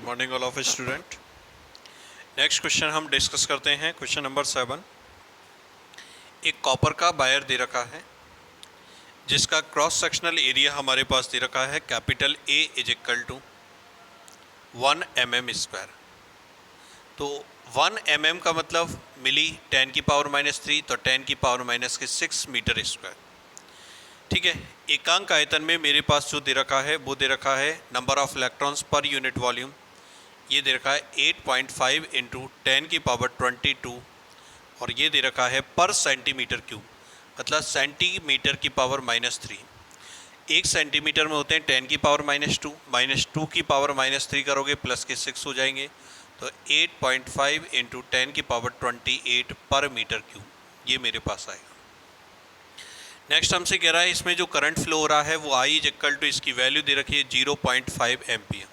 Morning all of student. Next question हम discuss करते हैं। Question number 7। एक कॉपर का वायर दे रखा है जिसका क्रॉस सेक्शनल एरिया हमारे पास दे रखा है capital A is equal to 1 mm²। तो 1 mm का मतलब मिली 10 की पावर -3, तो 10 की पावर -6 मीटर²। ठीक है। एकांक आयतन में मेरे पास जो दे रखा है वो दे रखा है number of electrons per unit volume. ये दे रखा है 8.5 इंटू 10 की पावर 22 और ये दे रखा है पर सेंटीमीटर क्यूब, मतलब सेंटीमीटर की पावर -3। 1 सेंटीमीटर में होते हैं 10 की पावर -2 की पावर -3 करोगे प्लस के 6 हो जाएंगे, तो 8.5 इंटू 10 की पावर 28 पर मीटर क्यूब ये मेरे पास आएगा। नेक्स्ट हमसे कह रहा है इसमें जो करंट फ्लो हो रहा है वो I इज इक्वल टू, इसकी वैल्यू दे रखी है 0.5 एम्पियर।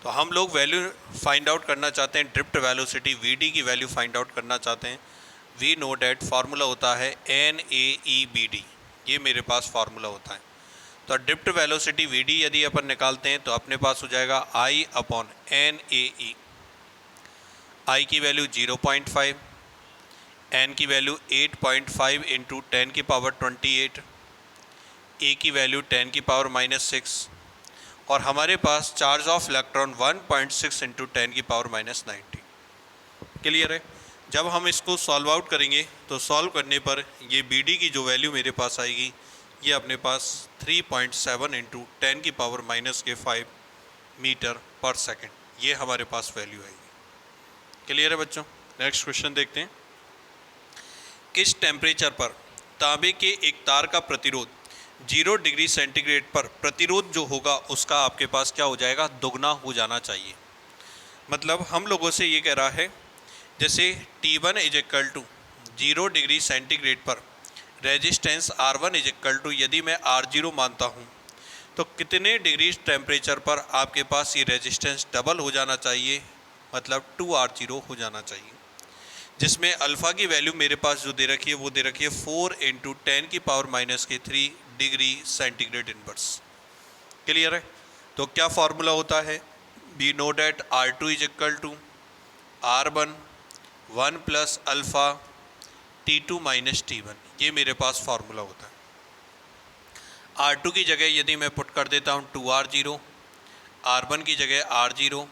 तो हम लोग वैल्यू फाइंड आउट करना चाहते हैं, ड्रिफ्ट वेलोसिटी VD की वैल्यू फाइंड आउट करना चाहते हैं। वी नो डैट फार्मूला होता है NaEBD, ये मेरे पास फार्मूला होता है। तो ड्रिफ्ट वेलोसिटी VD यदि अपन निकालते हैं तो अपने पास हो जाएगा I/NaE। I की वैल्यू 0.5, N की वैल्यू 8.5 इंटू 10 की पावर 28, A की वैल्यू 10 की पावर -6 और हमारे पास चार्ज ऑफ इलेक्ट्रॉन 1.6 इंटू 10 की पावर -90। क्लियर है। जब हम इसको सॉल्व आउट करेंगे तो सॉल्व करने पर ये BD की जो वैल्यू मेरे पास आएगी ये अपने पास 3.7 इंटू 10 की पावर -5 मीटर पर सेकेंड, ये हमारे पास वैल्यू आएगी। क्लियर है बच्चों। नेक्स्ट क्वेश्चन देखते हैं। किस टेम्परेचर पर तांबे के एक तार का प्रतिरोध 0 डिग्री सेंटीग्रेड पर प्रतिरोध जो होगा उसका आपके पास क्या हो जाएगा, दोगुना हो जाना चाहिए। मतलब हम लोगों से ये कह रहा है जैसे T1 is equal to 0 degree centigrade पर resistance R1 is equal to, यदि मैं R0 मानता हूँ तो कितने डिग्री टेम्परेचर पर आपके पास ये रेजिस्टेंस डबल हो जाना चाहिए, मतलब 2R0 हो जाना चाहिए। जिसमें अल्फ़ा की वैल्यू मेरे पास जो दे रखी है वो दे रखी है 4 इंटू 10 की power -3 degree centigrade inverse. Clear है। तो क्या फार्मूला होता है, we know that R2 is equal to R1 1 plus alpha T2 minus T1, ये मेरे पास फार्मूला होता है। R2 की जगह यदि मैं पुट कर देता हूँ 2R0, R1 की जगह R0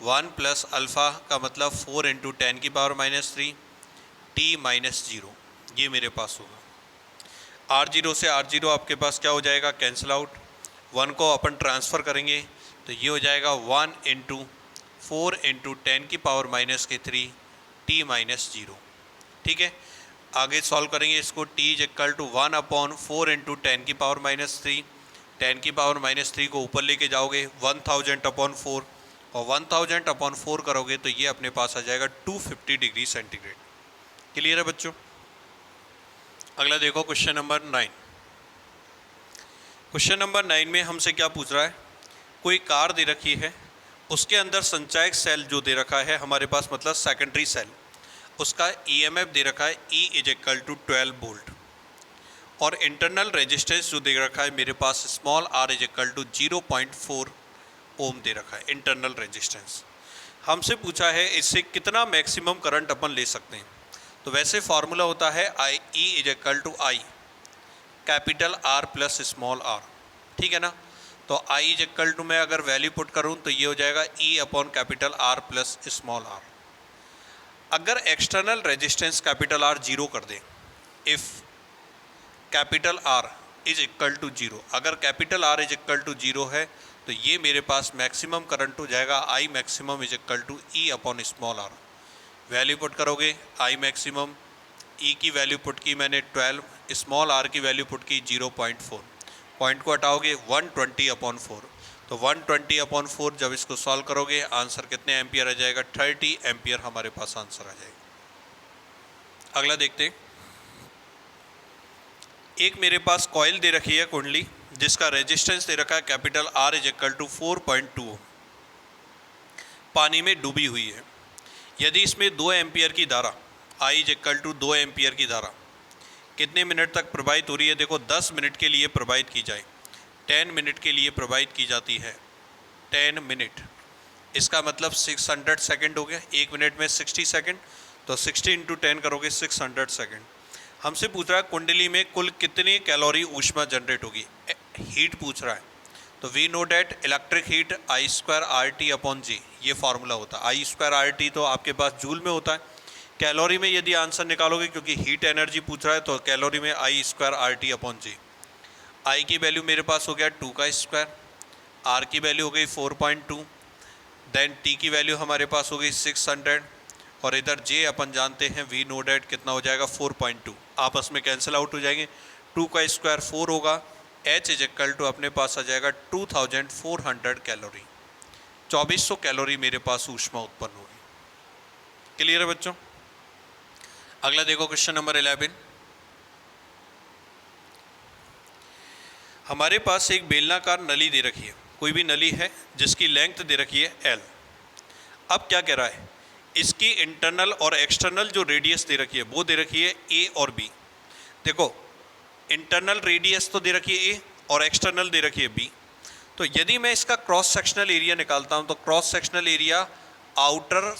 1 प्लस अल्फ़ा का मतलब 4 इंटू 10 की पावर -3 T -0, ये मेरे पास होगा। R0 से R0 आपके पास क्या हो जाएगा, कैंसिल आउट। 1 को अपन ट्रांसफ़र करेंगे तो ये हो जाएगा 1 इंटू 4 इंटू 10 की पावर -3 T -0। ठीक है। आगे सॉल्व करेंगे इसको, T is equal to 1/4 into 10 की पावर -3, 10 की पावर -3 को ऊपर लेके जाओगे 1000/4 और 1000/4 करोगे तो ये अपने पास आ जाएगा 250 डिग्री सेंटीग्रेड। क्लियर है बच्चों। अगला देखो क्वेश्चन नंबर 9। क्वेश्चन नंबर 9 में हमसे क्या पूछ रहा है, कोई कार दे रखी है, उसके अंदर संचायक सेल जो दे रखा है हमारे पास, मतलब सेकेंडरी सेल, उसका EMF दे रखा है E is equal to 12 volt और इंटरनल रेजिस्टेंस जो दे रखा है मेरे पास small r is equal to 0.4 ohm दे रखा है इंटरनल रेजिस्टेंस। हमसे पूछा है इससे कितना मैक्सिमम करंट अपन ले सकते हैं। तो वैसे फार्मूला होता है E is equal to I capital R plus small r, ठीक है ना। तो I इज इक्वल टू मैं अगर वैल्यू पुट करूं तो ये हो जाएगा E upon capital R plus small r। अगर एक्सटर्नल रेजिस्टेंस कैपिटल R 0 कर दें, if capital R is equal to 0, अगर capital R is equal to 0 है तो ये मेरे पास मैक्सिमम करंट हो जाएगा I maximum is equal to E upon small r। Value put करोगे I मैक्सिमम, E की वैल्यू पुट की मैंने 12, स्मॉल r की वैल्यू पुट की 0.4, पॉइंट को हटाओगे 120/4, तो 120/4 जब इसको सॉल्व करोगे आंसर कितने एम्पियर आ जाएगा, 30 एम्पियर हमारे पास आंसर आ जाएगा। अगला देखते हैं। एक मेरे पास कॉइल दे रखी है कुंडली जिसका रेजिस्टेंस दे रखा है capital R is equal to 4.2, पानी में डूबी हुई है। यदि इसमें 2 एम्पियर की धारा I is equal to 2 ampere की धारा कितने मिनट तक प्रवाहित हो रही है, देखो 10 मिनट के लिए प्रवाहित की जाए, 10 मिनट के लिए प्रवाहित की जाती है, 10 मिनट इसका मतलब 600 सेकंड हो गया, 1 मिनट में 60 सेकंड, तो 60 इंटू 10 करोगे 600 सेकंड। हमसे पूछ रहा है कुंडली में कुल कितनी कैलोरी ऊष्मा जनरेट होगी, हीट पूछ रहा है। तो we know that electric heat I square R T upon G, ये फार्मूला होता है। आई स्क्वायर आर टी तो आपके पास जूल में होता है, कैलोरी में यदि आंसर निकालोगे क्योंकि हीट एनर्जी पूछ रहा है तो कैलोरी में आई स्क्वायर आर टी अपॉन जी। आई की वैल्यू मेरे पास हो गया 2 का स्क्वायर, आर की वैल्यू हो गई 4.2, देन टी की वैल्यू हमारे पास हो गई 600, और इधर जे अपन जानते हैं वी नो डैट कितना हो जाएगा 4.2, आपस में कैंसिल आउट हो जाएंगे। 2 का स्क्वायर 4 होगा, एच इज इक्वल टू अपने पास आ जाएगा 2400 कैलोरी, 2400 कैलोरी मेरे पास ऊष्मा उत्पन्न होगी। क्लियर है बच्चों? अगला देखो क्वेश्चन नंबर 11। हमारे पास एक बेलनाकार नली दे रखी है, कोई भी नली है जिसकी लेंथ दे रखी है एल। अब क्या कह रहा है, इसकी इंटरनल और एक्सटर्नल जो रेडियस दे रखी है वो दे रखी है ए और बी। देखो इंटरनल रेडियस तो दे रखी है ए और एक्सटर्नल दे रखी है बी। तो यदि मैं इसका क्रॉस सेक्शनल एरिया निकालता हूं तो cross sectional area outer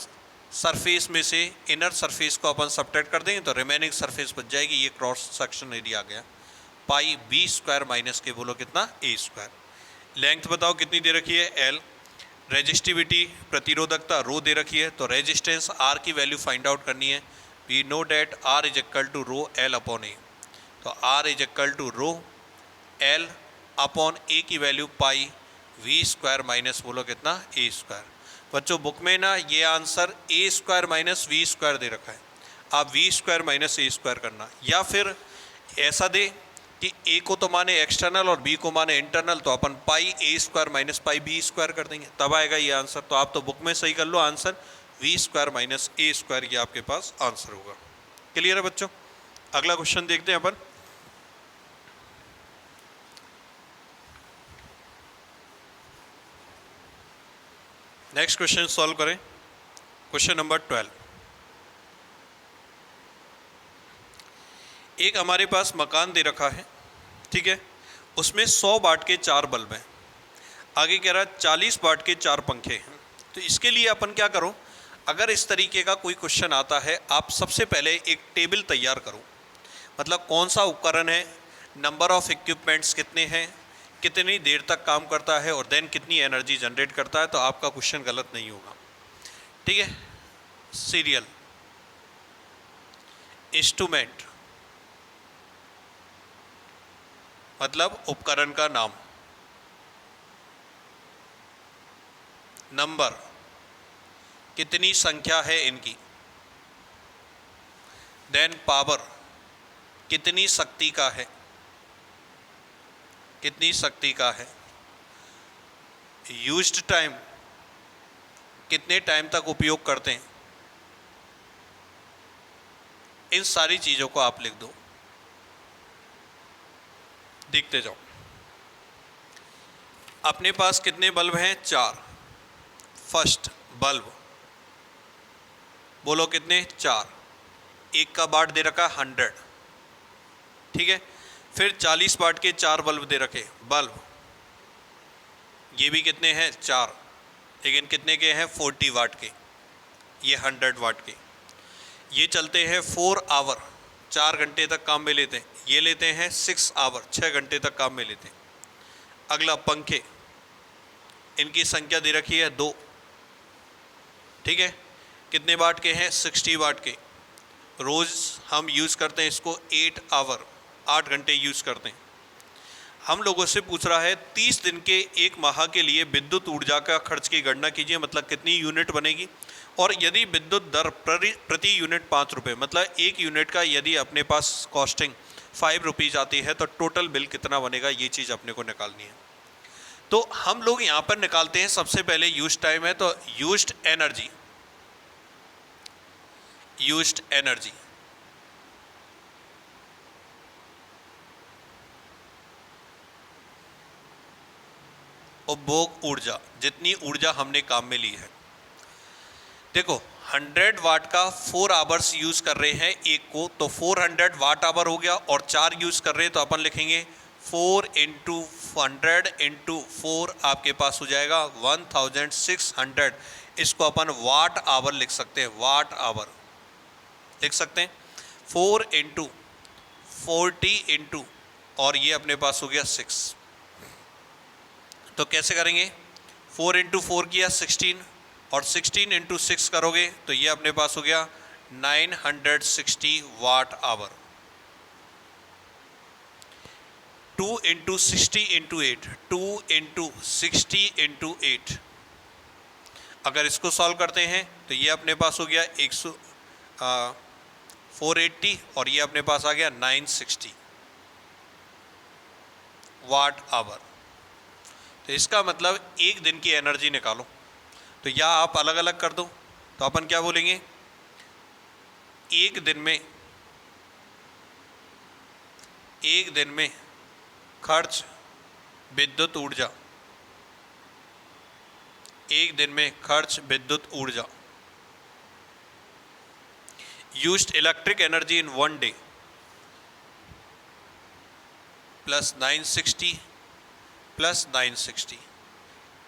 surface में से इनर सरफेस को अपन सब्ट्रैक्ट कर देंगे तो रिमेनिंग सरफेस बच जाएगी, ये क्रॉस सेक्शन एरिया आ गया। पाई बी स्क्वायर माइनस के बोलो कितना ए स्क्वायर। लेंथ बताओ कितनी दे रखी है एल, रेजिस्टिविटी प्रतिरोधकता रो दे रखी है, तो रेजिस्टेंस आर की वैल्यू फाइंड आउट करनी है। We know that R is equal to rho L upon A, तो R is equal to rho L upon A की value pi V square minus बोलो कितना ए स्क्वायर। बच्चों book में ना ये answer A square minus V square दे रखा है, आप V square minus A square करना, या फिर ऐसा दे कि ए को तो माने एक्सटर्नल और बी को माने इंटरनल, तो अपन pi A square minus pi B square कर देंगे, तब आएगा ये आंसर। तो आप तो बुक में सही कर लो answer V square minus A square, ये आपके पास आंसर होगा। क्लियर है बच्चों? अगला क्वेश्चन देखते हैं अपन। नेक्स्ट क्वेश्चन सॉल्व करें, क्वेश्चन नंबर 12। एक हमारे पास मकान दे रखा है, ठीक है, उसमें 100 वाट के 4 बल्ब हैं, आगे कह रहा है 40 वाट के 4 पंखे हैं। तो इसके लिए अपन क्या करो, अगर इस तरीके का कोई क्वेश्चन आता है आप सबसे पहले एक टेबल तैयार करो, मतलब कौन सा उपकरण है, नंबर ऑफ इक्विपमेंट्स कितने हैं, कितनी देर तक काम करता है और देन कितनी एनर्जी जनरेट करता है, तो आपका क्वेश्चन गलत नहीं होगा। ठीक है, सीरियल, इंस्ट्रूमेंट मतलब उपकरण का नाम, नंबर कितनी संख्या है इनकी, देन पावर कितनी शक्ति का है, कितनी शक्ति का है, यूज्ड टाइम कितने टाइम तक उपयोग करते हैं, इन सारी चीज़ों को आप लिख दो। देखते जाओ, अपने पास कितने बल्ब हैं, 4। फर्स्ट बल्ब बोलो कितने, 4, एक का वाट दे रखा 100, ठीक है। फिर 40 वाट के 4 बल्ब दे रखे, बल्ब ये भी कितने हैं, 4, लेकिन कितने के हैं, 40 वाट के, ये 100 वाट के। ये चलते हैं 4 आवर, 4 घंटे तक काम में लेते हैं, ये लेते हैं 6 आवर, 6 घंटे तक काम में लेते हैं। अगला पंखे, इनकी संख्या दे रखी है 2, ठीक है, कितने वाट के हैं, 60 वाट के। रोज़ हम यूज़ करते हैं इसको 8 आवर, 8 घंटे यूज़ करते हैं। हम लोगों से पूछ रहा है 30 दिन के एक माह के लिए विद्युत ऊर्जा का खर्च की गणना कीजिए, मतलब कितनी यूनिट बनेगी, और यदि विद्युत दर प्रति यूनिट 5 रुपये, मतलब एक यूनिट का यदि अपने पास कॉस्टिंग 5 रुपीज़ आती है तो टोटल बिल कितना बनेगा, ये चीज़ अपने को निकालनी है। तो हम लोग यहाँ पर निकालते हैं, सबसे पहले यूज टाइम है तो यूज्ड एनर्जी, यूज्ड एनर्जी उपभोग ऊर्जा, जितनी ऊर्जा हमने काम में ली है। देखो 100 वाट का 4 आवर्स यूज़ कर रहे हैं एक को, तो 400 वाट आवर हो गया, और 4 यूज़ कर रहे हैं तो अपन लिखेंगे 4 इंटू 100 इंटू 4 आपके पास हो जाएगा 1600। इसको अपन वाट आवर लिख सकते हैं, वाट आवर लिख सकते हैं। 4 इंटू 40 इंटू और ये अपने पास हो गया 6। तो कैसे करेंगे? 4 इंटू 4 किया 16 और 16 इंटू 6 करोगे तो ये अपने पास हो गया 960 watt hour. 2 into 60 into 8, 2 into 60 into 8। अगर इसको सॉल्व करते हैं तो ये अपने पास हो गया 480 और ये अपने पास आ गया 960 वाट आवर। तो इसका मतलब एक दिन की एनर्जी निकालो। तो या आप अलग अलग कर दो, तो अपन क्या बोलेंगे? एक दिन में खर्च विद्युत ऊर्जा, एक दिन में खर्च विद्युत ऊर्जा, used electric energy in one debt plus 960 plus 960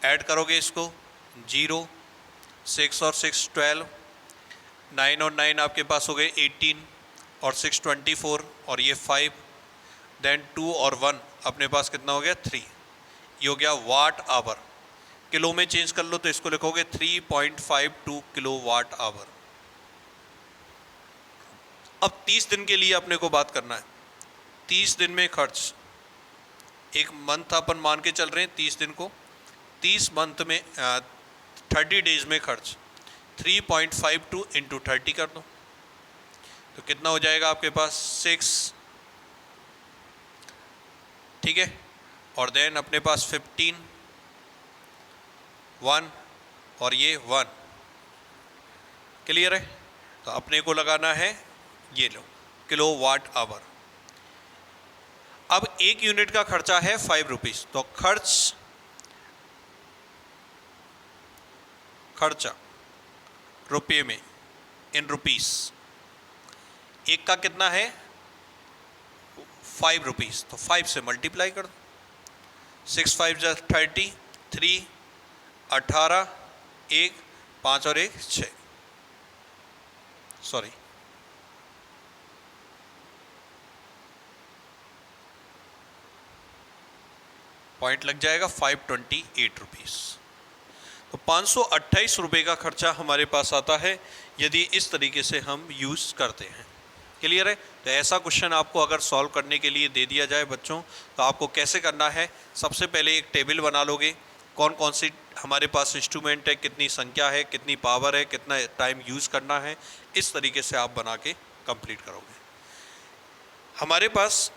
add करोगे इसको 0, 6 और 6 12, 9 और 9 आपके पास हो गए 18 और 6 24 और ये 5, देन 2 और 1 अपने पास कितना हो गया 3। ये हो गया वाट आवर। किलो में चेंज कर लो तो इसको लिखोगे 3.52 किलो वाट आवर। अब 30 दिन के लिए अपने को बात करना है। 30 दिन में खर्च, एक मंथ अपन मान के चल रहे हैं 30 दिन को, 30 मंथ में 30 डेज में खर्च 3.52 इंटू 30 कर दो तो कितना हो जाएगा आपके पास 6, ठीक है। और देन अपने पास 15, 1 और ये 1, क्लियर है। तो अपने को लगाना है, ये लो, किलो वाट आवर। अब एक यूनिट का खर्चा है 5 रुपीज़, तो खर्चा रुपये में इन रुपीस, एक का कितना है 5 रुपीज़, तो 5 से मल्टीप्लाई कर दो। 6 5 जा 30, 3 18, 1 5 और 1 6, सॉरी पॉइंट लग जाएगा 528 रुपीज़। तो 528 रुपये का खर्चा हमारे पास आता है यदि इस तरीके से हम यूज़ करते हैं। क्लियर है। तो ऐसा क्वेश्चन आपको अगर सॉल्व करने के लिए दे दिया जाए बच्चों, तो आपको कैसे करना है? सबसे पहले एक टेबल बना लोगे, कौन कौन सी हमारे पास इंस्ट्रूमेंट है, कितनी संख्या है, कितनी पावर है, कितना टाइम यूज़ करना है, इस तरीके से आप बना के कंप्लीट करोगे। हमारे पास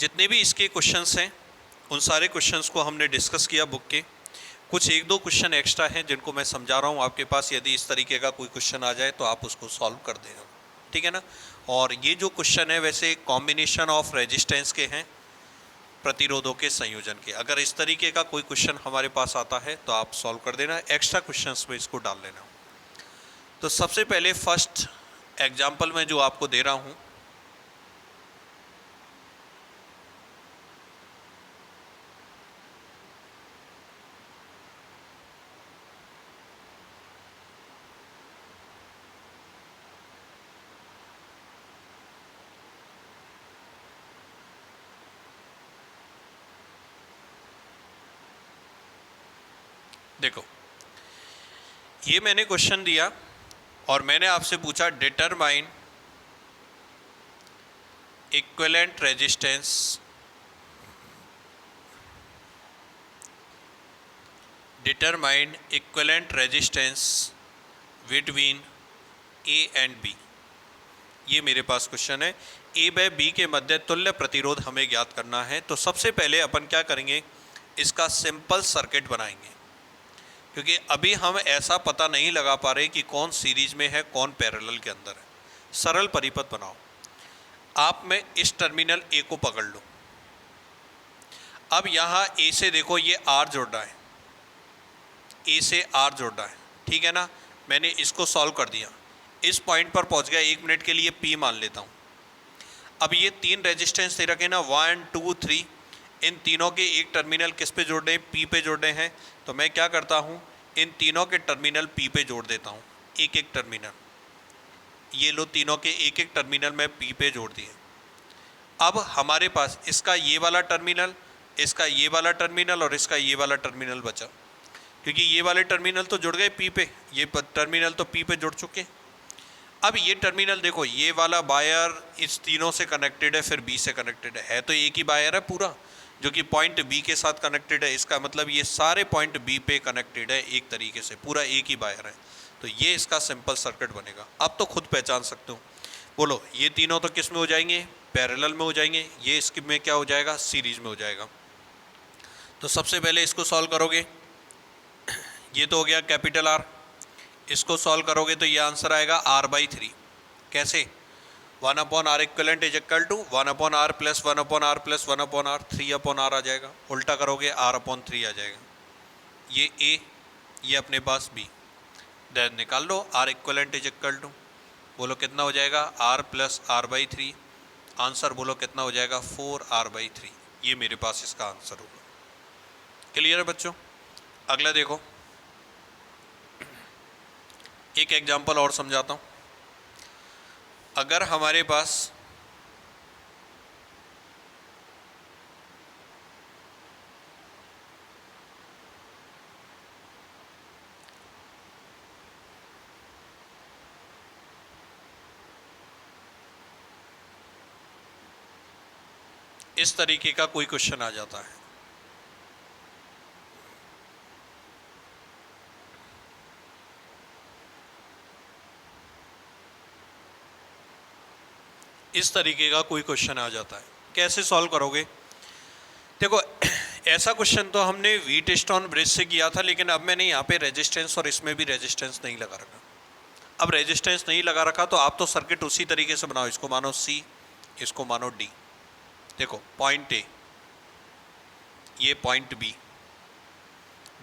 जितने भी इसके क्वेश्चंस हैं उन सारे क्वेश्चंस को हमने डिस्कस किया बुक के। कुछ एक दो क्वेश्चन एक्स्ट्रा हैं जिनको मैं समझा रहा हूँ आपके पास, यदि इस तरीके का कोई क्वेश्चन आ जाए तो आप उसको सॉल्व कर देना, ठीक है ना। और ये जो क्वेश्चन है वैसे कॉम्बिनेशन ऑफ रेजिस्टेंस के हैं, प्रतिरोधों के संयोजन के। अगर इस तरीके का कोई क्वेश्चन हमारे पास आता है तो आप सॉल्व कर देना, एक्स्ट्रा क्वेश्चंस में इसको डाल लेना। तो सबसे पहले फर्स्ट एग्जाम्पल मैं जो आपको दे रहा हूँ, देखो ये मैंने क्वेश्चन दिया और मैंने आपसे पूछा determine equivalent resistance between A and B. ये मेरे पास क्वेश्चन है। ए व बी के मध्य तुल्य प्रतिरोध हमें ज्ञात करना है। तो सबसे पहले अपन क्या करेंगे, इसका सिंपल सर्किट बनाएंगे, क्योंकि अभी हम ऐसा पता नहीं लगा पा रहे कि कौन सीरीज में है कौन पैरेलल के अंदर है। सरल परिपथ बनाओ। आप में इस टर्मिनल ए को पकड़ लो। अब यहाँ ए से देखो ये आर जोड़ना है, ए से आर जोड़ना है, ठीक है ना। मैंने इसको सॉल्व कर दिया, इस पॉइंट पर पहुँच गया। 1 मिनट के लिए पी मान लेता हूँ। अब ये तीन रेजिस्टेंस दे रखे ना 1 2 3, इन तीनों के एक टर्मिनल किस पे जोड़ने हैं, पी पे जोड़ने हैं। तो मैं क्या करता हूँ, इन तीनों के टर्मिनल पी पे जोड़ देता हूँ, एक एक टर्मिनल। ये लो तीनों के एक एक टर्मिनल मैं पी पे जोड़ दिए। अब हमारे पास इसका ये वाला टर्मिनल, इसका ये वाला टर्मिनल और इसका ये वाला टर्मिनल बचा, क्योंकि ये वाले टर्मिनल तो जुड़ गए पी पे, ये टर्मिनल तो पी पे जुड़ चुके। अब ये टर्मिनल देखो, ये वाला वायर इस तीनों से कनेक्टेड है, फिर बी से कनेक्टेड है तो एक ही वायर है पूरा, जो कि पॉइंट बी के साथ कनेक्टेड है। इसका मतलब ये सारे पॉइंट बी पे कनेक्टेड है एक तरीके से, पूरा एक ही वायर है। तो ये इसका सिंपल सर्किट बनेगा। अब तो खुद पहचान सकते हो, बोलो ये तीनों तो किस में हो जाएंगे, पैरेलल में हो जाएंगे, ये इसके में क्या हो जाएगा, सीरीज में हो जाएगा। तो सबसे पहले इसको सॉल्व करोगे, ये तो हो गया कैपिटल आर, इसको सॉल्व करोगे तो ये आंसर आएगा r/3। कैसे, 1/r equivalent is equal to 1/r plus 1/r plus 1/r 3/r आ जाएगा। उल्टा करोगे r/3 आ जाएगा। ये a, ये अपने पास b, देन निकाल लो r equivalent is equal to, बोलो कितना हो जाएगा, r प्लस r/3। आंसर बोलो कितना हो जाएगा, 4r/3। ये मेरे पास इसका आंसर होगा। क्लियर है बच्चों। अगला देखो, एक एग्जांपल और समझाता हूँ। अगर हमारे पास इस तरीके का कोई क्वेश्चन आ जाता है, इस तरीके का कोई क्वेश्चन आ जाता है, कैसे सॉल्व करोगे। देखो ऐसा क्वेश्चन तो हमने व्हीटस्टोन ब्रिज से किया था, लेकिन अब मैंने यहाँ पे रेजिस्टेंस और इसमें भी रेजिस्टेंस नहीं लगा रखा। अब रेजिस्टेंस नहीं लगा रखा तो आप तो सर्किट उसी तरीके से बनाओ, इसको मानो C, इसको मानो D। देखो पॉइंट A, ये पॉइंट B,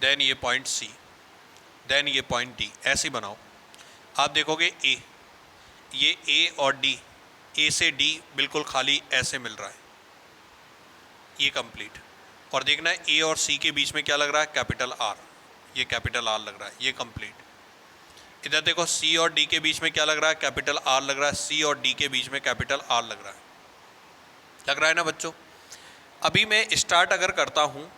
देन ये पॉइंट C, देन ये पॉइंट D, ऐसे बनाओ। आप देखोगे A, ये A और D, A से D बिल्कुल खाली ऐसे मिल रहा है, ये कंप्लीट। और देखना है A और C के बीच में क्या लग रहा है, कैपिटल R, ये कैपिटल R लग रहा है, ये कंप्लीट। इधर देखो C और D के बीच में क्या लग रहा है, कैपिटल R लग रहा है, C और D के बीच में कैपिटल R लग रहा है ना बच्चों। अभी मैं स्टार्ट अगर करता हूँ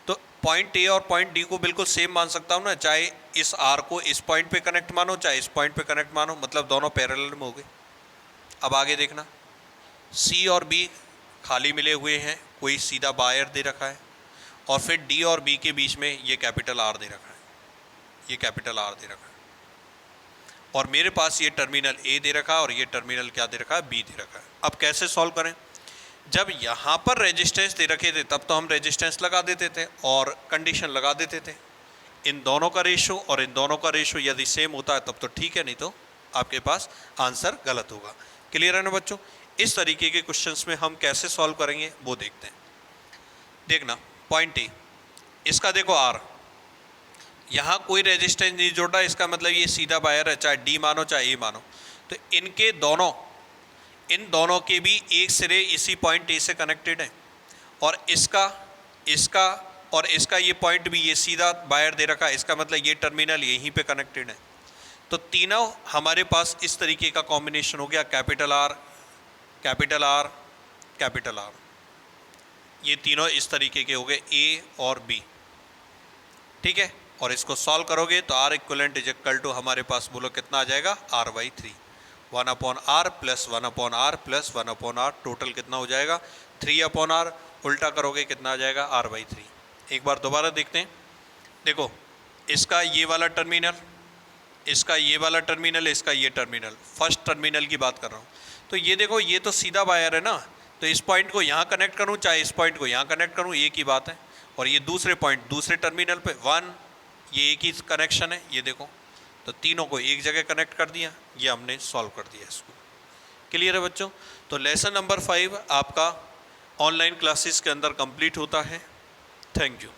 तो पॉइंट A और पॉइंट D को बिल्कुल सेम मान सकता हूँ ना, चाहे इस R को इस पॉइंट पे कनेक्ट मानो, चाहे इस पॉइंट पे कनेक्ट मानो, मतलब दोनों पैरेलल में हो गए। अब आगे देखना, C और B खाली मिले हुए हैं, कोई सीधा वायर दे रखा है, और फिर D और B के बीच में ये कैपिटल R दे रखा है, ये कैपिटल R दे रखा है, और मेरे पास ये टर्मिनल A दे रखा है और ये टर्मिनल क्या दे रखा है, B दे रखा है। अब कैसे सॉल्व करें, जब यहाँ पर रेजिस्टेंस दे रखे थे तब तो हम रेजिस्टेंस लगा देते थे और कंडीशन लगा देते थे। इन दोनों का रेशो और इन दोनों का रेशो यदि सेम होता है तब तो ठीक है, नहीं तो आपके पास आंसर गलत होगा। क्लियर है ना बच्चों। इस तरीके के क्वेश्चंस में हम कैसे सॉल्व करेंगे वो देखते हैं। देखना पॉइंट ए, इसका देखो आर, यहाँ कोई रेजिस्टेंस नहीं जोड़ रहा, इसका मतलब ये सीधा वायर है, चाहे डी मानो चाहे ए मानो। तो इनके दोनों, इन दोनों के भी एक सिरे इसी पॉइंट ए से कनेक्टेड है, और इसका इसका और इसका ये पॉइंट भी ये सीधा वायर दे रखा है, इसका मतलब ये टर्मिनल यहीं पे कनेक्टेड है। तो तीनों हमारे पास इस तरीके का कॉम्बिनेशन हो गया, capital R capital R capital R, ये तीनों इस तरीके के हो गए ए और बी। ठीक है, और इसको सॉल्व करोगे तो R equivalent is equal to हमारे पास बोलो कितना आ जाएगा, r/3, 1/r plus 1/r plus 1/r, total कितना हो जाएगा 3/r। उल्टा करोगे कितना आ जाएगा, r/3। एक बार दोबारा देखते हैं। देखो इसका ये वाला टर्मिनल, इसका ये वाला टर्मिनल, इसका ये टर्मिनल, फर्स्ट टर्मिनल की बात कर रहा हूँ। तो ये देखो ये तो सीधा वायर है ना, तो इस पॉइंट को यहाँ कनेक्ट करूँ चाहे इस पॉइंट को यहाँ कनेक्ट करूँ, एक ही बात है। और ये दूसरे पॉइंट दूसरे टर्मिनल पे 1, ये एक ही कनेक्शन है, ये देखो। तो तीनों को एक जगह कनेक्ट कर दिया, ये हमने सॉल्व कर दिया इसको। क्लियर है बच्चों। तो लेसन नंबर 5 आपका ऑनलाइन क्लासेस के अंदर कंप्लीट होता है। Thank you.